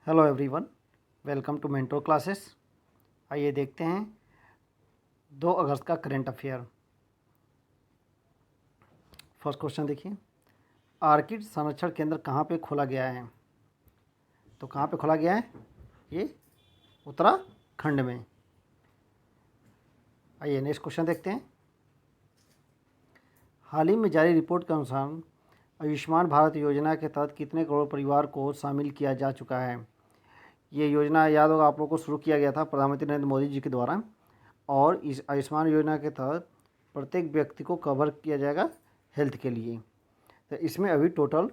Hello everyone, welcome to Mentor classes. आइए देखते हैं 2 अगस्त का करंट अफेयर। फर्स्ट क्वेश्चन देखिए, आर्किड संरक्षण केंद्र कहाँ पे खोला गया है? तो कहाँ पे खोला गया है? ये उत्तराखंड में। आइए नेक्स्ट क्वेश्चन देखते हैं। हाल ही में जारी रिपोर्ट के अनुसार आयुष्मान भारत योजना के तहत कितने करोड़ परिवार को शामिल किया जा चुका है? ये योजना याद होगा आप लोगों को, शुरू किया गया था प्रधानमंत्री नरेंद्र मोदी जी के द्वारा, और इस आयुष्मान योजना के तहत प्रत्येक व्यक्ति को कवर किया जाएगा हेल्थ के लिए। तो इसमें अभी टोटल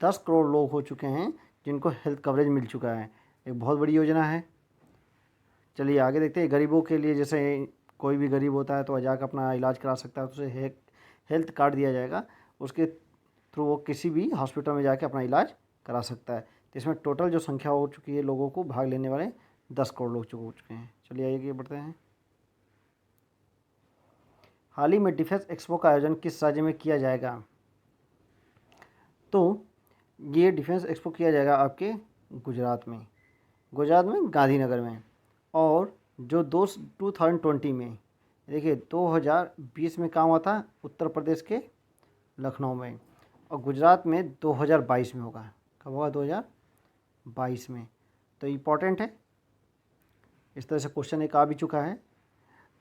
10 करोड़ लोग हो चुके हैं जिनको हेल्थ कवरेज मिल चुका है। एक बहुत बड़ी योजना है। चलिए आगे देखते हैं। गरीबों के लिए, जैसे कोई भी गरीब होता है तो जाकर अपना इलाज करा सकता है, तो उसे हेल्थ कार्ड दिया जाएगा, उसके थ्रू वो किसी भी हॉस्पिटल में जाके अपना इलाज करा सकता है। तो इसमें टोटल जो संख्या हो चुकी है लोगों को भाग लेने वाले 10 करोड़ लोग हो चुके हैं। चलिए आगे बढ़ते हैं। हाल ही में डिफेंस एक्सपो का आयोजन किस राज्य में किया जाएगा? तो ये डिफेंस एक्सपो किया जाएगा आपके गुजरात में गांधीनगर में। और जो 2020 में, देखिए 2020 में काम हुआ था उत्तर प्रदेश के लखनऊ में, और गुजरात में 2022 में होगा। कब होगा? 2022 में। तो इम्पॉर्टेंट है। इस तरह से क्वेश्चन एक आ भी चुका है।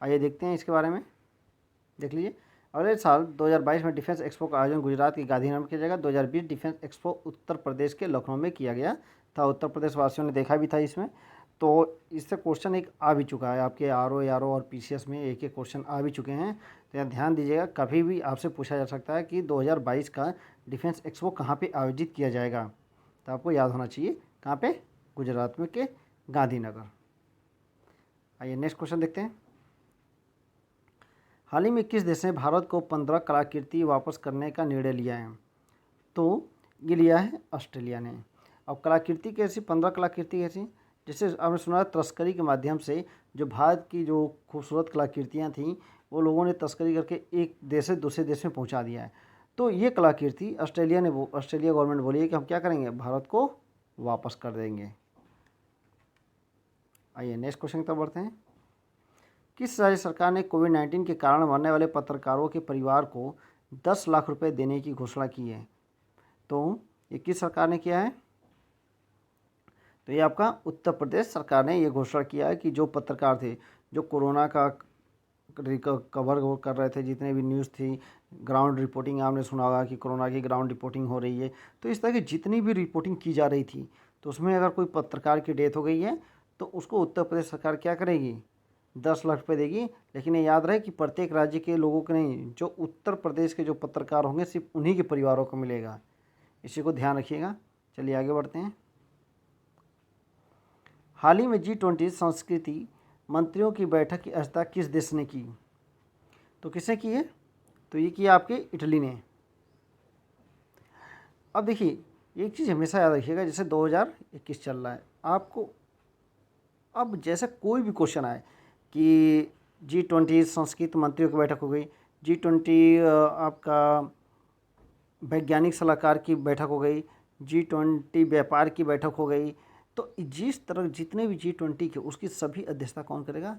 आइए देखते हैं इसके बारे में। देख लीजिए, अगले साल 2022 में डिफेंस एक्सपो का आयोजन गुजरात के गांधीनगर में किया जाएगा। 2020 डिफेंस एक्सपो उत्तर प्रदेश के लखनऊ में किया गया था। उत्तर प्रदेश वासियों ने देखा भी था इसमें। तो इससे क्वेश्चन एक आ भी चुका है आपके आर ओ और पीसीएस में, एक क्वेश्चन आ भी चुके हैं। तो यहाँ ध्यान दीजिएगा, कभी भी आपसे पूछा जा सकता है कि 2022 का डिफेंस एक्सपो कहाँ पर आयोजित किया जाएगा। तो आपको याद होना चाहिए कहाँ पर, गुजरात में के गांधीनगर। आइए नेक्स्ट क्वेश्चन देखते हैं। हाल ही में किस देश ने भारत को 15 कलाकृति वापस करने का निर्णय लिया है? तो ये लिया है ऑस्ट्रेलिया ने। अब कलाकृति कैसी, 15 कलाकृति कैसी? जैसे आपने सुना तस्करी के माध्यम से जो भारत की जो खूबसूरत कलाकृतियाँ थीं वो लोगों ने तस्करी करके एक देश से दूसरे देश में पहुंचा दिया है। तो ये कलाकृति ऑस्ट्रेलिया गवर्नमेंट बोली है कि हम क्या करेंगे, भारत को वापस कर देंगे। आइए नेक्स्ट क्वेश्चन की तरफ बढ़ते हैं। किस राज्य सरकार ने कोविड-19 के कारण मरने वाले पत्रकारों के परिवार को 10 लाख रुपए देने की घोषणा की है? तो ये किस सरकार ने किया है? तो ये आपका उत्तर प्रदेश सरकार ने ये घोषणा किया है कि जो पत्रकार थे जो कोरोना का कवर कर रहे थे, जितने भी न्यूज़ थी, ग्राउंड रिपोर्टिंग, आपने सुना होगा कि कोरोना की ग्राउंड रिपोर्टिंग हो रही है, तो इस तरह की जितनी भी रिपोर्टिंग की जा रही थी, तो उसमें अगर कोई पत्रकार की डेथ हो गई है तो उसको उत्तर प्रदेश सरकार क्या करेगी, 10 लाख रुपये देगी। लेकिन ये याद रहे कि प्रत्येक राज्य के लोगों को नहीं, जो उत्तर प्रदेश के जो पत्रकार होंगे सिर्फ उन्हीं के परिवारों को मिलेगा। इसी को ध्यान रखिएगा। चलिए आगे बढ़ते हैं। हाल ही में G20 संस्कृति मंत्रियों की बैठक की अध्यक्षता किस देश ने की? तो किसने की है? तो ये किया आपके इटली ने। अब देखिए एक चीज़ हमेशा याद रखिएगा, जैसे 2021 चल रहा है, आपको अब जैसे कोई भी क्वेश्चन आए कि G20 संस्कृत मंत्रियों की बैठक हो गई, G20 आपका वैज्ञानिक सलाहकार की बैठक हो गई, G20 व्यापार की बैठक हो गई, तो जिस तरह जितने भी G20 के उसकी सभी अध्यक्षता कौन करेगा?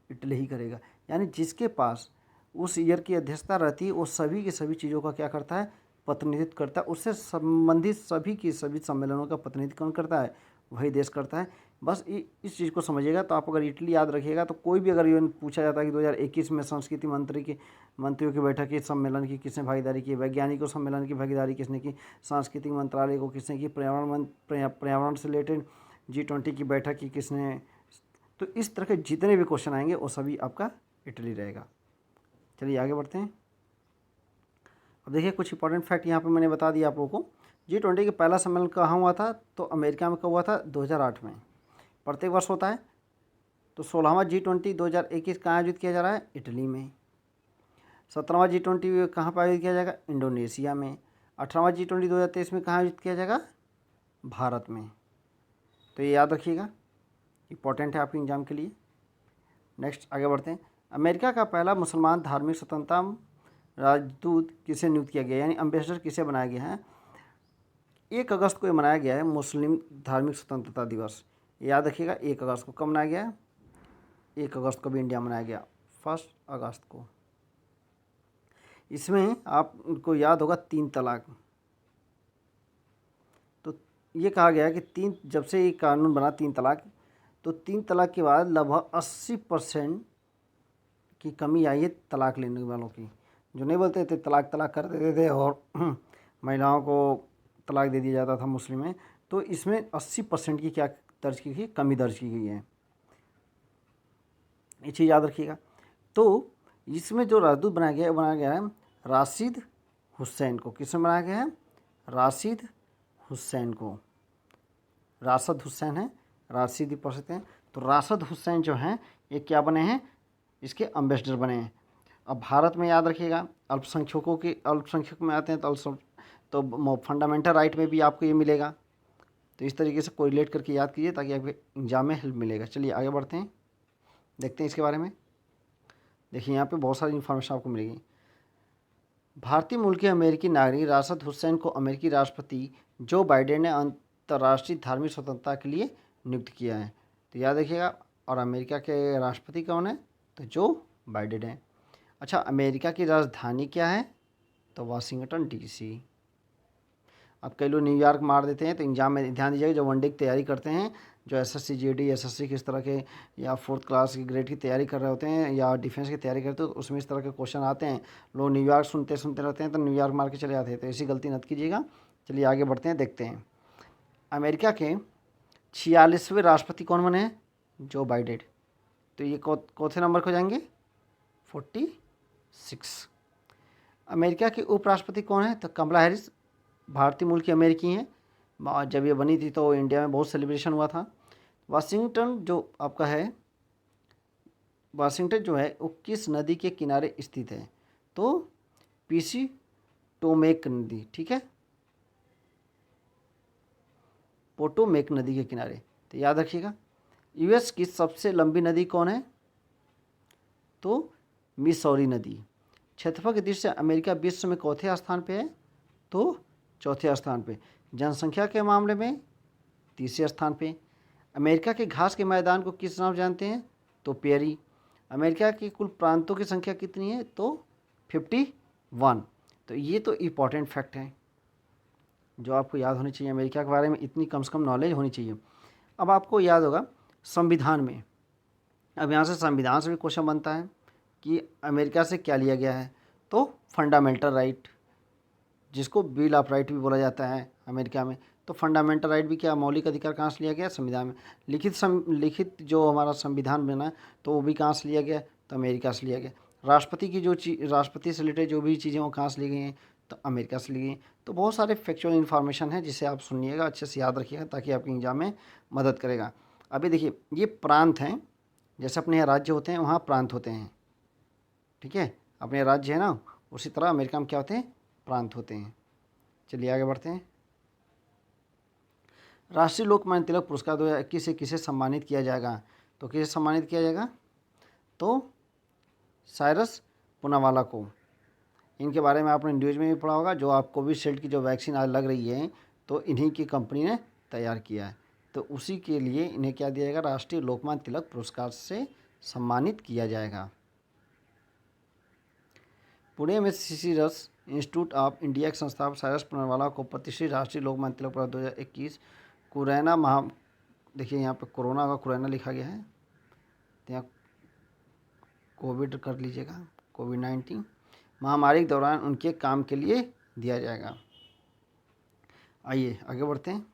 इटली ही करेगा। यानी जिसके पास उस ईयर की अध्यक्षता रहती है वो सभी की सभी चीज़ों का क्या करता है? प्रतिनिधित्व करता है। उससे संबंधित सभी की सभी सम्मेलनों का प्रतिनिधित्व कौन करता है? वही देश करता है। बस इस चीज़ को समझिएगा। तो आप अगर इटली याद रखिएगा तो कोई भी अगर ये पूछा जाता है कि 2021 में संस्कृति मंत्रियों की बैठक की सम्मेलन की किसने भागीदारी की, वैज्ञानिकों सम्मेलन की भागीदारी किसने की, सांस्कृतिक मंत्रालय को किसने की, पर्यावरण से रिलेटेड G20 की बैठक की किसने, तो इस तरह के जितने भी क्वेश्चन आएंगे वो सभी आपका इटली रहेगा। चलिए आगे बढ़ते हैं। अब देखिए कुछ इंपॉर्टेंट फैक्ट यहाँ पे मैंने बता दिया आप लोगों को। G20 का पहला सम्मेलन कहाँ हुआ था? तो अमेरिका में कब हुआ था? 2008 में। प्रत्येक वर्ष होता है। तो 16वां G20 2021 कहाँ आयोजित किया जा रहा है? इटली में। 17वां G20 कहाँ पर आयोजित किया जाएगा? इंडोनेशिया में। 18वां G20 2023 में कहाँ आयोजित किया जाएगा? भारत में। तो ये याद रखिएगा, इंपॉर्टेंट है आपके एग्जाम के लिए। नेक्स्ट आगे बढ़ते हैं। अमेरिका का पहला मुसलमान धार्मिक स्वतंत्रता राजदूत किसे नियुक्त किया गया, यानी अम्बेसडर किसे बनाया गया है? 1 अगस्त को ये मनाया गया है मुस्लिम धार्मिक स्वतंत्रता दिवस। याद रखिएगा 1 अगस्त को कब मनाया गया है? 1 अगस्त को भी इंडिया मनाया गया, 1 अगस्त को। इसमें आपको याद होगा 3 तलाक। तो ये कहा गया है कि जब से ये कानून बना 3 तलाक, तो 3 तलाक के बाद लगभग 80% की कमी आई है तलाक लेने वालों की। जो नहीं बोलते थे तलाक तलाक कर देते थे और महिलाओं को तलाक दे दिया जाता था मुस्लिम में, तो इसमें 80% की क्या दर्ज की गई, कमी दर्ज की गई है। ये चीज़ याद रखिएगा। तो इसमें जो राजदूत बनाया गया है राशिद हुसैन को। किसने बनाया गया है? राशिद हुसैन को। राशिद हुसैन है, राशिद ही पढ़ सकते हैं। तो राशिद हुसैन जो हैं ये क्या बने हैं? इसके एम्बेसडर बने हैं। अब भारत में याद रखिएगा अल्पसंख्यक में आते हैं तो फंडामेंटल राइट में भी आपको ये मिलेगा। तो इस तरीके से कोरिलेट करके याद कीजिए ताकि आपके एग्जाम में हेल्प मिलेगा। चलिए आगे बढ़ते हैं, देखते हैं इसके बारे में। देखिए यहाँ पे बहुत सारी इन्फॉर्मेशन आपको मिलेगी। भारतीय मूल के अमेरिकी नागरिक राशिद हुसैन को अमेरिकी राष्ट्रपति जो बाइडेन ने अंतर्राष्ट्रीय धार्मिक स्वतंत्रता के लिए नियुक्त किया है। तो याद रखिएगा। और अमेरिका के राष्ट्रपति कौन है? तो जो बाइडेन है। अच्छा, अमेरिका की राजधानी क्या है? तो वाशिंगटन DC। अब कई लोग न्यूयॉर्क मार देते हैं, तो एग्जाम में ध्यान दीजिएगा। जो वनडे की तैयारी करते हैं, जो SSC GD SSC किस तरह के या 4th क्लास की ग्रेड की तैयारी कर रहे होते हैं या डिफेंस की तैयारी करते हैं, तो उसमें इस तरह के क्वेश्चन आते हैं। लोग न्यूयॉर्क सुनते रहते हैं तो न्यूयॉर्क मार के चले जाते हैं, तो ऐसी गलती मत कीजिएगा। चलिए आगे बढ़ते हैं, देखते हैं। अमेरिका के 46वें राष्ट्रपति कौन बने हैं? Joe Biden. तो ये चौथे नंबर को जाएंगे 46। अमेरिका के उपराष्ट्रपति कौन है? तो कमला हैरिस, भारतीय मूल की अमेरिकी हैं। जब ये बनी थी तो इंडिया में बहुत सेलिब्रेशन हुआ था। वाशिंगटन जो आपका है, वाशिंगटन जो है वो किस नदी के किनारे स्थित है? तो पोटोमेक नदी, ठीक है, पोटोमेक नदी के किनारे। तो याद रखिएगा। US की सबसे लंबी नदी कौन है? तो मिसौरी नदी। क्षेत्रफल की दृष्टि से अमेरिका विश्व में चौथे स्थान पे है? तो चौथे स्थान पे। जनसंख्या के मामले में तीसरे स्थान पे। अमेरिका के घास के मैदान को किस नाम जानते हैं? तो पेरी। अमेरिका के कुल प्रांतों की संख्या कितनी है? तो 51। तो ये तो इम्पॉर्टेंट फैक्ट है जो आपको याद होनी चाहिए। अमेरिका के बारे में इतनी कम से कम नॉलेज होनी चाहिए। अब आपको याद होगा संविधान में, अब यहाँ से संविधान से भी क्वेश्चन बनता है कि अमेरिका से क्या लिया गया है? तो फंडामेंटल राइट, जिसको बिल ऑफ राइट भी बोला जाता है अमेरिका में। तो फंडामेंटल राइट भी क्या, मौलिक अधिकार कहाँ से लिया गया? संविधान में। लिखित जो हमारा संविधान बना तो वो भी कहाँ से लिया गया? तो अमेरिका से लिया गया। राष्ट्रपति की जो राष्ट्रपति से रिलेटेड जो भी चीज़ें वो कहाँ से ली गई हैं? तो अमेरिका से ली गई। तो बहुत सारे फैक्चुअल इन्फॉर्मेशन है जिसे आप सुनिएगा, अच्छे से याद रखिएगा ताकि आपके एग्जाम में मदद करेगा। अभी देखिए ये प्रांत हैं, जैसे अपने यहाँ राज्य होते हैं वहाँ प्रांत होते हैं, ठीक है। अपने राज्य है ना, उसी तरह अमेरिका में क्या होते हैं? प्रांत होते हैं। चलिए आगे बढ़ते हैं। राष्ट्रीय लोकमान्य तिलक पुरस्कार 2021 से किसे सम्मानित किया जाएगा? तो किसे सम्मानित किया जाएगा? तो साइरस पूनावाला को। इनके बारे में आपने न्यूज़ में भी पढ़ा होगा। जो आप कोविशील्ड की जो वैक्सीन आज लग रही है तो इन्हीं की कंपनी ने तैयार किया है, तो उसी के लिए इन्हें क्या दिया जाएगा? राष्ट्रीय लोकमान्य तिलक पुरस्कार से सम्मानित किया जाएगा। पुणे में सीसीरस इंस्टीट्यूट ऑफ इंडिया के संस्थापक साइरस पूनावाला को प्रतिष्ठित राष्ट्रीय लोकमान्य तिलक पुरस्कार 2021 कोरोना देखिए यहाँ पे कोरोना का कोरोना लिखा गया है, तो यहाँ कोविड कर लीजिएगा, कोविड-19 महामारी के दौरान उनके काम के लिए दिया जाएगा। आइए आगे बढ़ते हैं।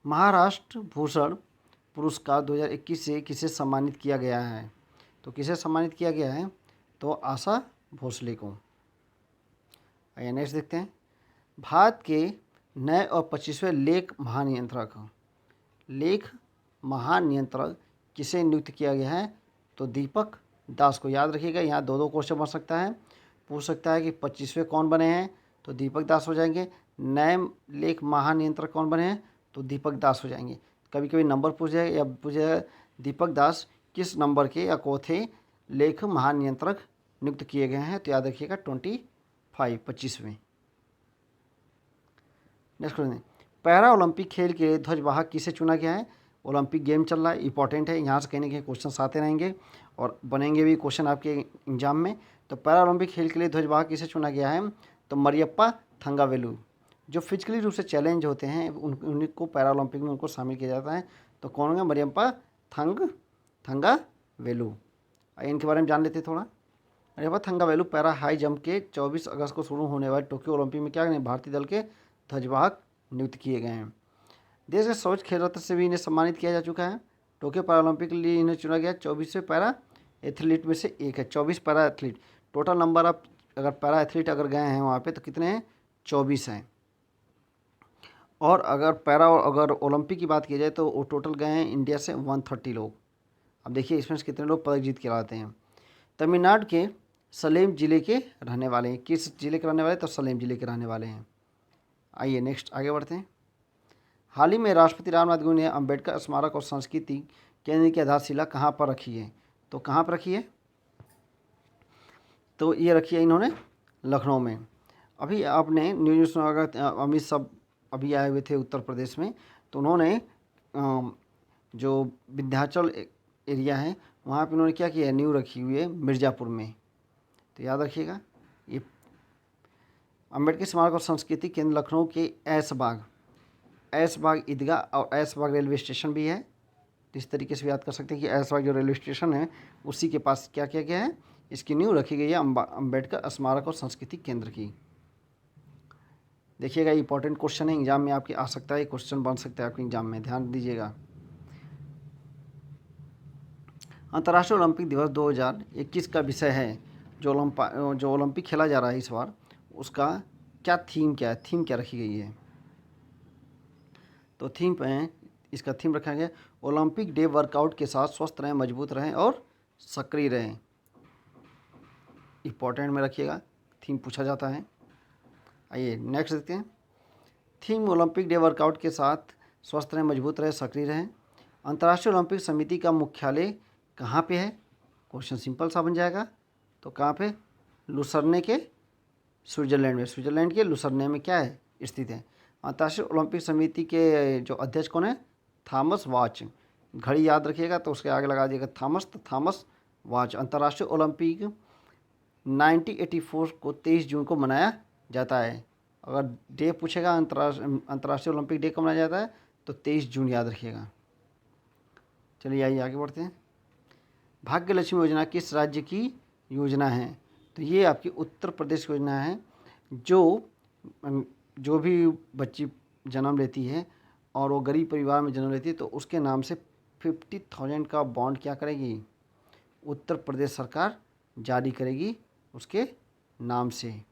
महाराष्ट्र भूषण पुरस्कार 2021 से किसे सम्मानित किया गया है? तो किसे सम्मानित किया गया है? तो आशा भोसले को। आइए नेक्स्ट देखते हैं। भारत के नए और 25वें लेख महानियंत्रक किसे नियुक्त किया गया है? तो दीपक दास को। याद रखिएगा, यहाँ दो क्वेश्चन बन सकता है, पूछ सकता है कि 25वें कौन बने हैं? तो दीपक दास हो जाएंगे। नए लेख महानियंत्रक कौन बने हैं? तो दीपक दास हो जाएंगे। कभी कभी नंबर पूछ जाएगा या पूछ जाएगा दीपक दास किस नंबर के या चौथे लेख महानियंत्रक नियुक्त किए गए हैं? तो याद रखिएगा 25वें। नेक्स्ट क्वेश्चन, पैरा ओलंपिक खेल के लिए ध्वजवाहक किसे चुना गया है? ओलंपिक गेम चल रहा है, इंपॉर्टेंट है, यहाँ से कहीं ना कहीं क्वेश्चन आते रहेंगे और बनेंगे भी क्वेश्चन आपके एग्जाम में। तो पैरा ओलंपिक खेल के लिए ध्वजवाहक किसे चुना गया है? तो मरियप्पा थंगावेलु। जो फिजिकली रूप से चैलेंज होते हैं उनको पैरा ओलंपिक में उनको शामिल किया जाता है। तो कौन होगा? मरियप्पा थंगावेलु। इनके बारे में जान लेते थोड़ा। Mariyappa Thangavelu para high jump के 24 अगस्त को शुरू होने वाले टोक्यो ओलंपिक में क्या भारतीय दल के ध्वजवाहक नियुक्त किए गए हैं। देश के सर्वोच्च खेल रत्न से भी इन्हें सम्मानित किया जा चुका है। टोक्यो पैरा ओलंपिक के लिए इन्हें चुना गया 24वें पैरा एथलीट में से एक है। 24 para athlete, total number of अगर पैरा एथलीट अगर गए हैं वहाँ पे तो कितने हैं? 24 हैं। और अगर ओलंपिक की बात की जाए तो वो टोटल गए हैं इंडिया से 130 लोग। अब देखिए इसमें से कितने लोग पदक जीत के लाते हैं। तमिलनाडु के सलेम जिले के रहने वाले हैं। किस जिले के रहने वाले? तो सलेम जिले के रहने वाले हैं। आइए नेक्स्ट आगे बढ़ते हैं। हाल ही में राष्ट्रपति रामनाथ कोविंद ने अंबेडकर स्मारक और संस्कृति केंद्र की आधारशिला कहाँ पर रखी है? तो कहाँ पर रखी है? तो ये रखी है इन्होंने लखनऊ में। अभी आपने न्यूज़ सुना होगा, अमित शाह अभी आए हुए थे उत्तर प्रदेश में, तो उन्होंने जो विंध्याचल एरिया है वहाँ पे उन्होंने क्या किया है? नींव रखी हुई है मिर्ज़ापुर में। तो याद रखिएगा, ये अंबेडकर स्मारक और संस्कृति केंद्र लखनऊ के ऐशबाग ईदगाह और ऐशबाग रेलवे स्टेशन भी है। तो इस तरीके से भी याद कर सकते हैं कि ऐशबाग जो रेलवे स्टेशन है उसी के पास क्या किया गया है? इसकी नींव रखी गई है अंबेडकर स्मारक और संस्कृति केंद्र की। देखिएगा इंपॉर्टेंट क्वेश्चन है, एग्जाम में आपके आ सकता है, क्वेश्चन बन सकता है आपके एग्जाम में, ध्यान दीजिएगा। अंतर्राष्ट्रीय ओलंपिक दिवस 2021 का विषय है जो ओलंपिक खेला जा रहा है इस बार, उसका क्या थीम क्या रखी गई है? तो थीम पे इसका थीम रखा गया ओलंपिक डे वर्कआउट के साथ स्वस्थ रहें, मजबूत रहें और सक्रिय रहें। इंपॉर्टेंट में रखिएगा, थीम पूछा जाता है। आइए नेक्स्ट देखते हैं। थीम ओलंपिक डे वर्कआउट के साथ स्वस्थ रहें, मजबूत रहें, सक्रिय रहें। अंतर्राष्ट्रीय ओलंपिक समिति का मुख्यालय कहाँ पे है? क्वेश्चन सिंपल सा बन जाएगा। तो कहाँ पे? लुसरने के स्विट्ज़रलैंड में, स्विट्ज़रलैंड के लुसरने में क्या है? स्थित है। अंतर्राष्ट्रीय ओलंपिक समिति के जो अध्यक्ष कौन है? Thomas watch. घड़ी याद रखिएगा तो उसके आगे लगा दिएगा थॉमस, तो थॉमस वाच। अंतर्राष्ट्रीय ओलंपिक 1984 को 23 जून को मनाया जाता है। अगर डे पूछेगा अंतर्राष्ट्रीय ओलंपिक डे कब मनाया जाता है तो 23 जून याद रखिएगा। चलिए आइए आगे बढ़ते हैं। भाग्य लक्ष्मी योजना किस राज्य की योजना है? तो ये आपकी उत्तर प्रदेश की योजना है। जो भी बच्ची जन्म लेती है और वो गरीब परिवार में जन्म लेती है तो उसके नाम से 50,000 का बॉन्ड क्या करेगी? उत्तर प्रदेश सरकार जारी करेगी उसके नाम से।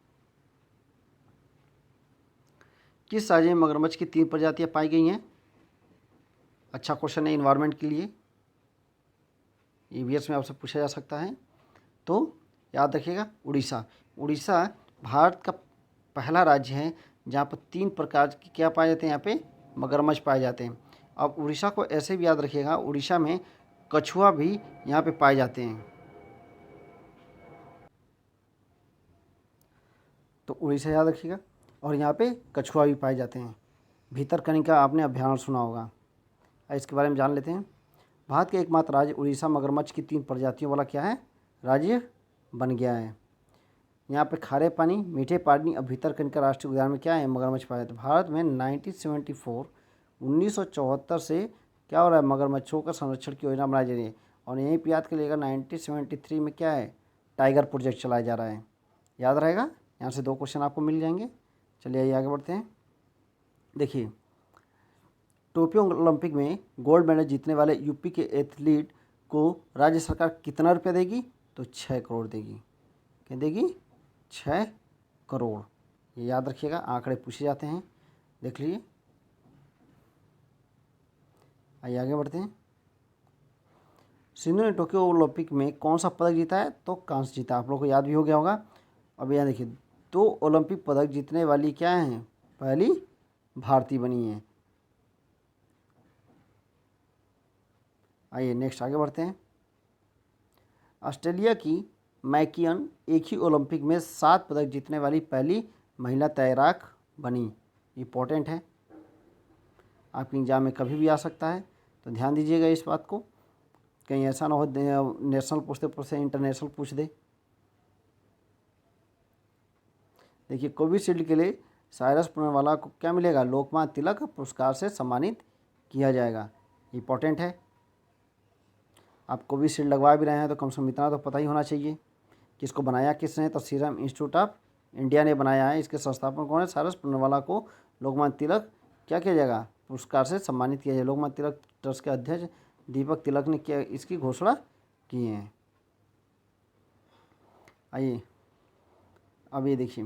किस राज्य में मगरमच्छ की 3 प्रजातियां पाई गई हैं? अच्छा क्वेश्चन है इन्वायरमेंट के लिए, ईवीएस में आपसे पूछा जा सकता है। तो याद रखिएगा उड़ीसा भारत का पहला राज्य है जहाँ पर 3 प्रकार के क्या पाए जाते हैं? यहाँ पे मगरमच्छ पाए जाते हैं। अब उड़ीसा को ऐसे भी याद रखिएगा, उड़ीसा में कछुआ भी यहाँ पे पाए जाते हैं। तो उड़ीसा याद रखिएगा और यहाँ पे कछुआ भी पाए जाते हैं। भीतरकनिका आपने अभ्यारण्य सुना होगा, इसके बारे में जान लेते हैं। भारत के एकमात्र राज्य उड़ीसा मगरमच्छ की 3 प्रजातियों वाला क्या है? राज्य बन गया है। यहाँ पे खारे पानी, मीठे पानी और भीतरकनिका राष्ट्रीय उद्यान में क्या है? मगरमच्छ पाए जाते हैं। भारत में 1974 से क्या हो रहा है? मगरमच्छों का संरक्षण की योजना बनाई जा रही है। और यहीं पर याद करिएगा 1973 में क्या है? टाइगर प्रोजेक्ट चलाया जा रहा है। याद रहेगा, यहाँ से 2 क्वेश्चन आपको मिल जाएंगे। चलिए आगे बढ़ते हैं। देखिए टोक्यो ओलंपिक में गोल्ड मेडल जीतने वाले यूपी के एथलीट को राज्य सरकार कितना रुपया देगी? तो 6 करोड़ देगी। क्या देगी? 6 करोड़। ये याद रखिएगा, आंकड़े पूछे जाते हैं, देख लीजिए। आइए आगे बढ़ते हैं। सिंधु ने टोक्यो ओलंपिक में कौन सा पदक जीता है? तो कांस्य जीता। आप लोग को याद भी हो गया होगा। अब यहाँ देखिए 2 ओलंपिक पदक जीतने वाली क्या हैं? पहली भारतीय बनी है। आइए नेक्स्ट आगे बढ़ते हैं। ऑस्ट्रेलिया की मैकियन एक ही ओलंपिक में 7 पदक जीतने वाली पहली महिला तैराक बनी। इम्पोर्टेंट है, आपके एग्ज़ाम में कभी भी आ सकता है, तो ध्यान दीजिएगा इस बात को, कहीं ऐसा ना हो नेशनल पूछते पूछते इंटरनेशनल पूछ दे। देखिए, कोविशील्ड के लिए साइरस पूनावाला को क्या मिलेगा, लोकमान्य तिलक पुरस्कार से सम्मानित किया जाएगा। इम्पोर्टेंट है, आप कोविशील्ड लगवा भी रहे हैं तो कम से कम इतना तो पता ही होना चाहिए कि इसको बनाया किसने, तो सीरम इंस्टीट्यूट ऑफ इंडिया ने बनाया है। इसके संस्थापक कौन है, साइरस पूनावाला को लोकमान्य तिलक क्या किया जाएगा, पुरस्कार से सम्मानित किया जाएगा। लोकमान्य तिलक ट्रस्ट के अध्यक्ष दीपक तिलक ने क्या इसकी घोषणा की है। आइए अब ये देखिए,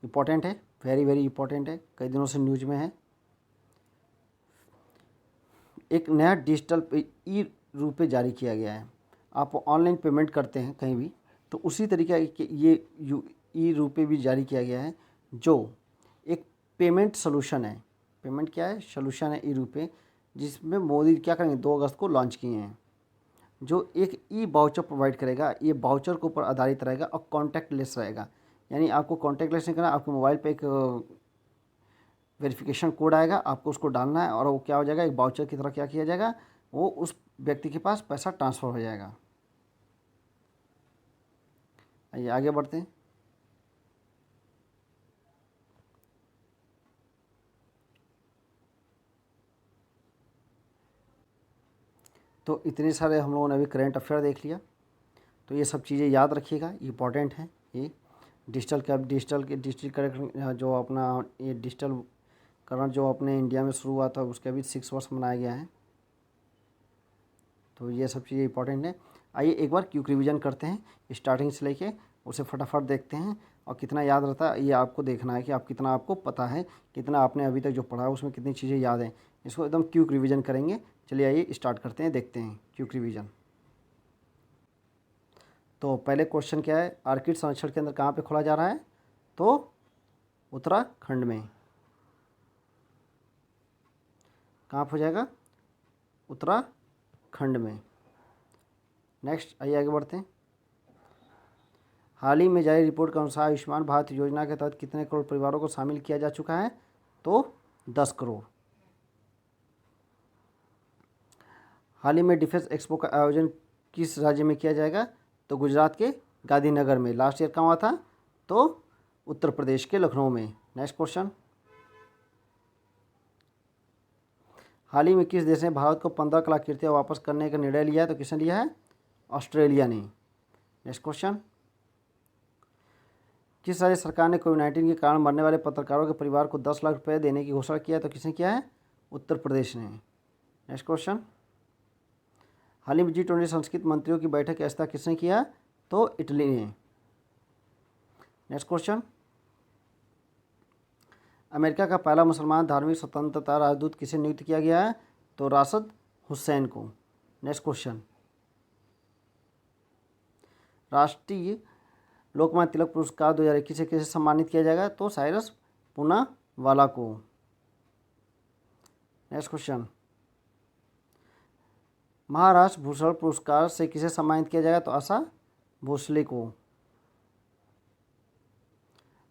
इम्पोर्टेंट है, वेरी वेरी इंपॉर्टेंट है, कई दिनों से न्यूज में है। एक नया डिजिटल ई रुपये जारी किया गया है। आप ऑनलाइन पेमेंट करते हैं कहीं भी, तो उसी तरीके के ये ई रुपये भी जारी किया गया है, जो एक पेमेंट सोल्यूशन है। पेमेंट क्या है, सोल्यूशन है ई रुपये, जिसमें मोदी क्या करेंगे 2 अगस्त को लॉन्च किए हैं, जो एक ई वाउचर प्रोवाइड करेगा। ये वाउचर के ऊपर आधारित रहेगा और कॉन्टैक्ट लेस रहेगा, यानी आपको कॉन्टैक्ट लेस नहीं करना, आपके मोबाइल पे एक वेरिफिकेशन कोड आएगा, आपको उसको डालना है और वो क्या हो जाएगा, एक वाउचर की तरह क्या किया जाएगा, वो उस व्यक्ति के पास पैसा ट्रांसफ़र हो जाएगा। आइए आगे बढ़ते हैं। तो इतने सारे हम लोगों ने अभी करेंट अफेयर देख लिया, तो ये सब चीज़ें याद रखिएगा, इंपॉर्टेंट हैं। ये डिजिटल करेक्शन जो अपना ये डिजिटल करण जो अपने इंडिया में शुरू हुआ था, उसके अभी 6 वर्ष मनाया गया है, तो ये सब चीज़ें इंपॉर्टेंट है। आइए एक बार क्विक रिवीजन करते हैं, स्टार्टिंग से लेके उसे फटाफट देखते हैं, और कितना याद रहता है ये आपको देखना है कि आप कितना आपको पता है, कितना आपने अभी तक जो पढ़ा है उसमें कितनी चीज़ें याद हैं। इसको एकदम क्विक रिवीजन करेंगे। चलिए आइए स्टार्ट करते हैं, देखते हैं क्विक रिवीजन। तो पहले क्वेश्चन क्या है, आर्किड संरक्षण केंद्र कहाँ पे खोला जा रहा है, तो उत्तराखंड में। कहाँ हो जाएगा, उत्तराखंड में। नेक्स्ट आइए आगे बढ़ते हैं। हाल ही में जारी रिपोर्ट के अनुसार आयुष्मान भारत योजना के तहत कितने करोड़ परिवारों को शामिल किया जा चुका है, तो 10 करोड़। हाल ही में डिफेंस एक्सपो का आयोजन किस राज्य में किया जाएगा, तो गुजरात के गांधीनगर में। लास्ट ईयर कहाँ हुआ था, तो उत्तर प्रदेश के लखनऊ में। नेक्स्ट क्वेश्चन, हाल ही में किस देश ने भारत को 15 कलाकृतियाँ वापस करने का निर्णय लिया है, तो किसने लिया है, ऑस्ट्रेलिया ने। नेक्स्ट क्वेश्चन, किस राज्य सरकार ने कोविड-19 के कारण मरने वाले पत्रकारों के परिवार को 10 लाख रुपये देने की घोषणा किया है, तो किसने किया है, उत्तर प्रदेश ने। नेक्स्ट क्वेश्चन, हाल ही में G20 संस्कृत मंत्रियों की बैठक की अध्यक्षता किसने किया, तो इटली ने। नेक्स्ट क्वेश्चन, अमेरिका का पहला मुसलमान धार्मिक स्वतंत्रता राजदूत किसे नियुक्त किया गया है, तो राशिद हुसैन को। नेक्स्ट क्वेश्चन, राष्ट्रीय लोकमान्य तिलक पुरस्कार 2021 से किसे सम्मानित किया जाएगा, तो साइरस पूनावाला को। नेक्स्ट क्वेश्चन, महाराष्ट्र भूषण पुरस्कार से किसे सम्मानित किया जाएगा, तो आशा भोसले को।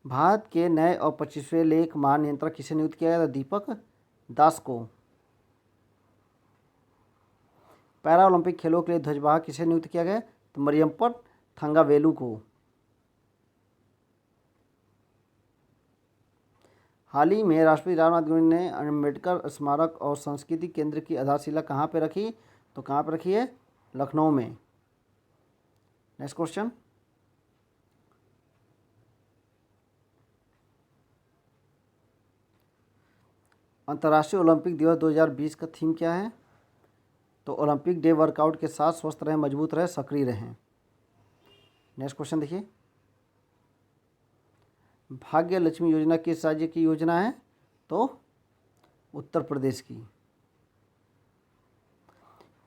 भारत के नए और 25वें लेख महानियंत्रक किसे नियुक्त किया गया, तो दीपक दास को। पैरा ओलंपिक खेलों के लिए ध्वजवाहक किसे नियुक्त किया गया, तो मरियप्पन थंगावेलु को। हाल ही में राष्ट्रपति रामनाथ कोविंद ने अम्बेडकर स्मारक और संस्कृति केंद्र की आधारशिला कहाँ पर रखी, तो कहाँ पर रखी है, लखनऊ में। नेक्स्ट क्वेश्चन, अंतर्राष्ट्रीय ओलंपिक दिवस 2020 का थीम क्या है, तो ओलंपिक डे वर्कआउट के साथ स्वस्थ रहें, मजबूत रहें, सक्रिय रहें। नेक्स्ट क्वेश्चन देखिए, भाग्य लक्ष्मी योजना किस राज्य की योजना है, तो उत्तर प्रदेश की।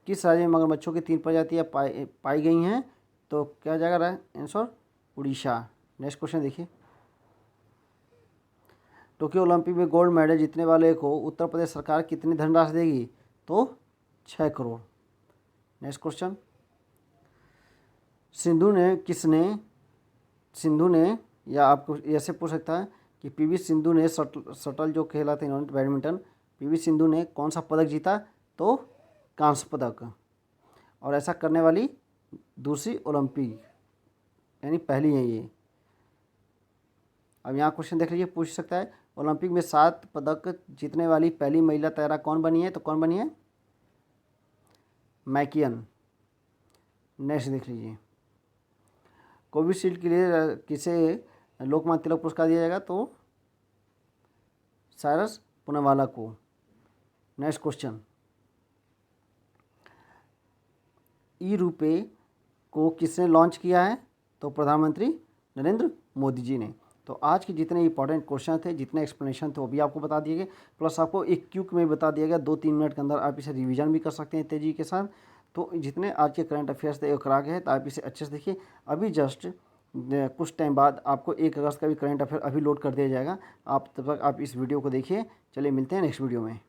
किस राज्य में मगरमच्छों की 3 प्रजातियाँ पाई गई हैं, तो क्या जाएगा आंसर, उड़ीसा। नेक्स्ट क्वेश्चन देखिए, टोक्यो ओलंपिक में गोल्ड मेडल जीतने वाले को उत्तर प्रदेश सरकार कितनी धनराशि देगी, तो 6 करोड़। नेक्स्ट क्वेश्चन, सिंधु ने या आपको ऐसे पूछ सकता है कि पीवी सिंधु ने शटल जो खेला था इन्होंने बैडमिंटन, पीवी सिंधु ने कौन सा पदक जीता? तो कांस्य पदक। और ऐसा करने वाली दूसरी ओलंपिक, यानी पहली है ये। अब यहाँ क्वेश्चन देख लीजिए, पूछ सकता है ओलंपिक में 7 पदक जीतने वाली पहली महिला तैराक कौन बनी है? तो कौन बनी है? मैकियन। नेक्स्ट देख लीजिए, कोविशील्ड के लिए किसे लोकमान्य तिलक पुरस्कार दिया जाएगा? तो साइरस पूनावाला को। नेक्स्ट क्वेश्चन, ई रुपए को किसने लॉन्च किया है? तो प्रधानमंत्री नरेंद्र मोदी जी ने। तो आज के जितने इंपॉर्टेंट क्वेश्चन थे, जितने एक्सप्लेनेशन थे, वो भी आपको बता दिए गए, प्लस आपको एक क्यूक में बता दिया गया। 2-3 मिनट के अंदर आप इसे रिवीजन भी कर सकते हैं तेज़ी के साथ। तो जितने आज के करंट अफेयर्स थे करा गए हैं, तो आप इसे अच्छे से देखिए। अभी जस्ट कुछ टाइम बाद आपको 1 अगस्त का भी करंट अफेयर अभी लोड कर दिया जाएगा। आप तब तक आप इस वीडियो को देखिए। चलिए मिलते हैं नेक्स्ट वीडियो में।